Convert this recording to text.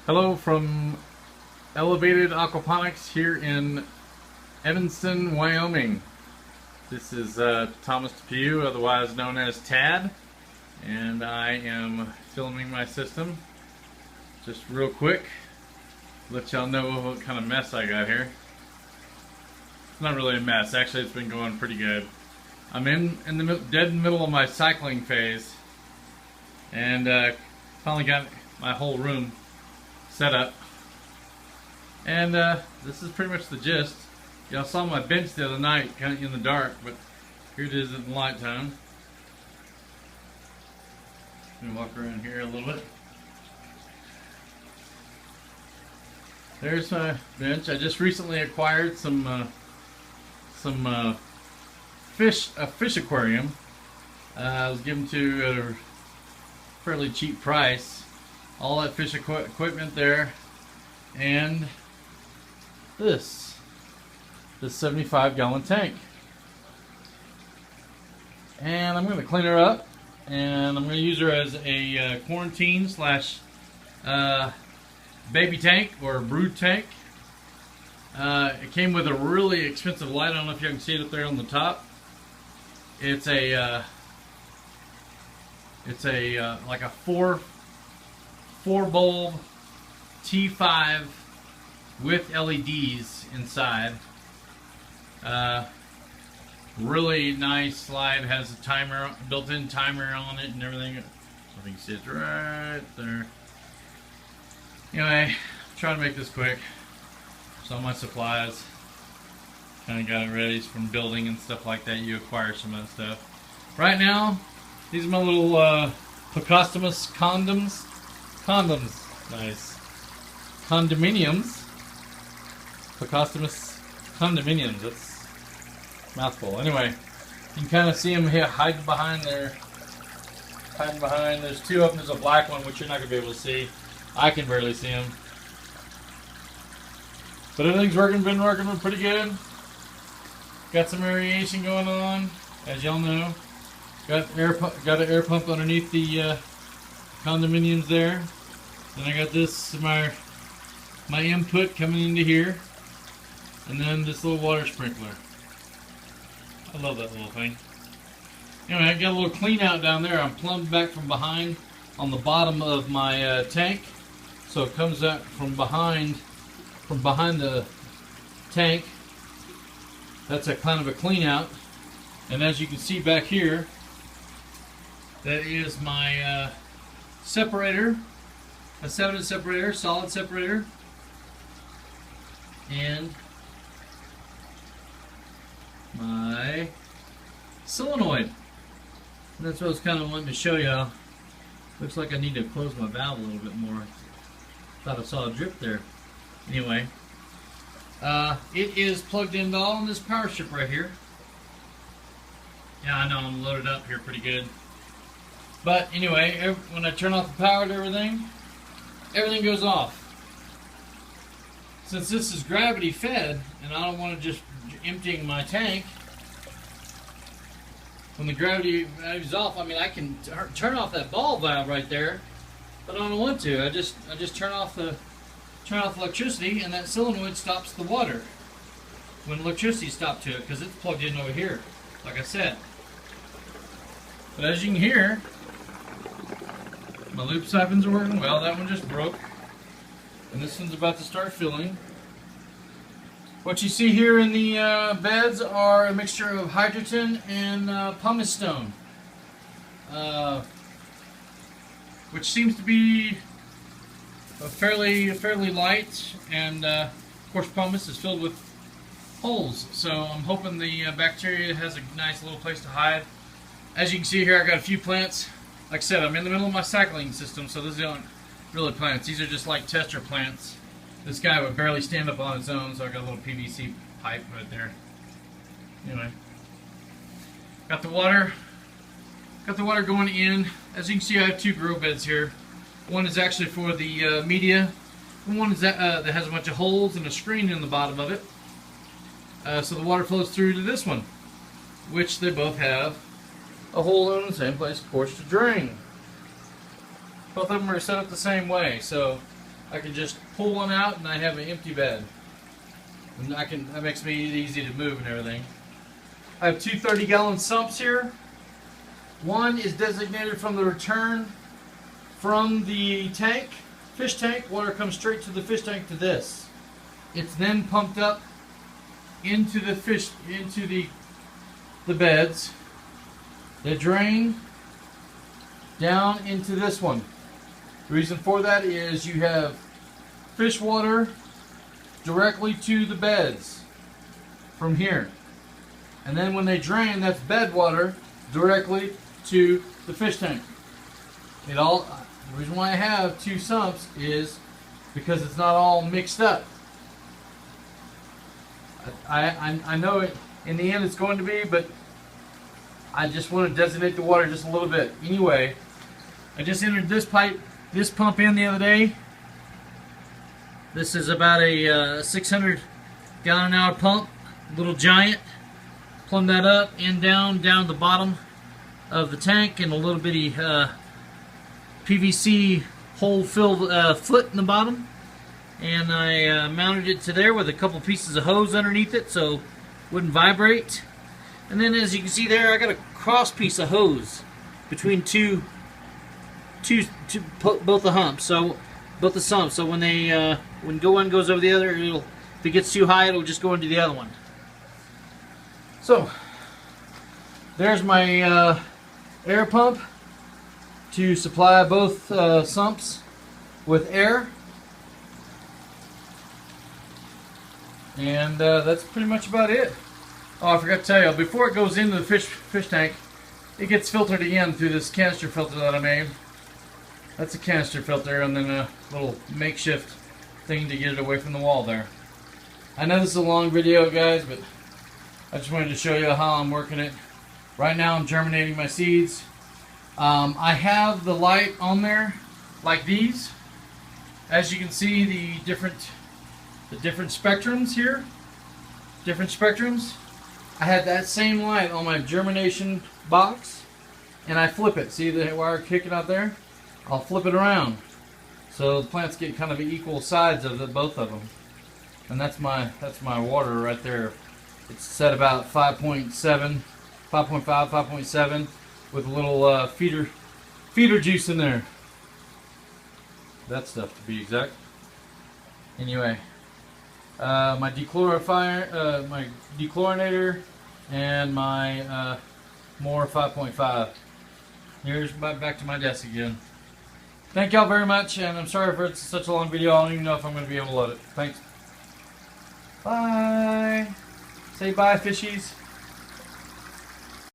Hello from Elevated Aquaponics here in Evanston, Wyoming. This is Thomas DePew, otherwise known as Tad, and I am filming my system. Just real quick, let y'all know what kind of mess I got here. It's not really a mess, actually it's been going pretty good. I'm in the dead middle of my cycling phase, and finally got my whole room set up. And this is pretty much the gist. Y'all saw my bench the other night, kind of in the dark, but here it is in the light time. Let me walk around here a little bit. There's my bench. I just recently acquired a fish aquarium. I was given to at a fairly cheap price. All that fish equipment there, and this 75-gallon tank. And I'm going to clean her up, and I'm going to use her as a quarantine slash baby tank or brood tank. It came with a really expensive light. I don't know if you can see it up there on the top. It's a like a four bulb T5 with LEDs inside. Really nice light. Has a timer, built-in timer on it and everything. I think you see it right there. Anyway, trying to make this quick. So all my supplies, kind of got it ready from building and stuff like that. You acquire some of that stuff. Right now, these are my little Aquaponics condoms. Nice. Condominiums. Aquaponics condominiums. That's a mouthful. Anyway, you can kind of see them here hiding behind there. Hiding behind. There's two of them. There's a black one, which you're not going to be able to see. I can barely see them. But everything's been working pretty good. Got some aeration going on, as y'all know. Got an air pump underneath the condominiums there. Then I got this, my input coming into here, and then this little water sprinkler. I love that little thing. Anyway, I got a little clean out down there. I'm plumbed back from behind on the bottom of my tank, so it comes out from behind the tank. That's a kind of a clean out, and as you can see back here, that is my separator. A sediment separator, solid separator, and my solenoid. And that's what I was kind of wanting to show y'all. Looks like I need to close my valve a little bit more. Thought I saw a drip there. Anyway, it is plugged into all in this power strip right here. Yeah, I know I'm loaded up here pretty good. But anyway, when I turn off the power to everything goes off. Since this is gravity fed, and I don't want to just emptying my tank, when the gravity is off, I mean I can turn off that ball valve right there, but I don't want to. I just turn off electricity, and that solenoid stops the water when electricity stops to it, because it's plugged in over here, like I said. But as you can hear, my loop siphons are working well. That one just broke, and this one's about to start filling. What you see here in the beds are a mixture of hydrogen and pumice stone, which seems to be fairly light, and of course pumice is filled with holes, so I'm hoping the bacteria has a nice little place to hide. As you can see here, I got a few plants. Like I said, I'm in the middle of my cycling system, so these aren't really plants. These are just like tester plants. This guy would barely stand up on his own, so I got a little PVC pipe right there. Anyway, got the water going in. As you can see, I have two grow beds here. One is actually for the media. One is that has a bunch of holes and a screen in the bottom of it. So the water flows through to this one, which they both have a hole in the same place, of course, to drain. Both of them are set up the same way, so I can just pull one out and I have an empty bed. And that makes me easy to move and everything. I have two 30-gallon sumps here. One is designated from the return from the tank, fish tank. Water comes straight to the fish tank to this. It's then pumped up into the the beds. They drain down into this one. The reason for that is you have fish water directly to the beds from here. And then when they drain, that's bed water directly to the fish tank. The reason why I have two sumps is because it's not all mixed up. I know it in the end it's going to be, but I just want to designate the water just a little bit. Anyway, I just entered this pump in the other day. This is about a 600 gallon an hour pump, little giant. Plumb that up and down the bottom of the tank, and a little bitty PVC hole filled foot in the bottom. And I mounted it to there with a couple pieces of hose underneath it so it wouldn't vibrate. And then as you can see there, I got a cross piece of hose between both the humps, so both the sumps. So when one goes over the other, if it gets too high, it'll just go into the other one. So there's my air pump to supply both sumps with air. And that's pretty much about it. Oh, I forgot to tell you, before it goes into the fish tank, it gets filtered again through this canister filter that I made. That's a canister filter, and then a little makeshift thing to get it away from the wall there. I know this is a long video, guys, but I just wanted to show you how I'm working it. Right now I'm germinating my seeds. I have the light on there like these. As you can see, the different spectrums here. Different spectrums. I had that same light on my germination box, and I flip it. See the wire kicking out there? I'll flip it around so the plants get kind of equal sides of both of them. And that's my water right there. It's set about 5.7, 5.5, 5.7 with a little feeder juice in there. That stuff to be exact. Anyway, my dechlorifier, my dechlorinator, and my more 5.5. Here's back to my desk again. Thank y'all very much, and I'm sorry for such a long video. I don't even know if I'm going to be able to load it. Thanks. Bye. Say bye, fishies.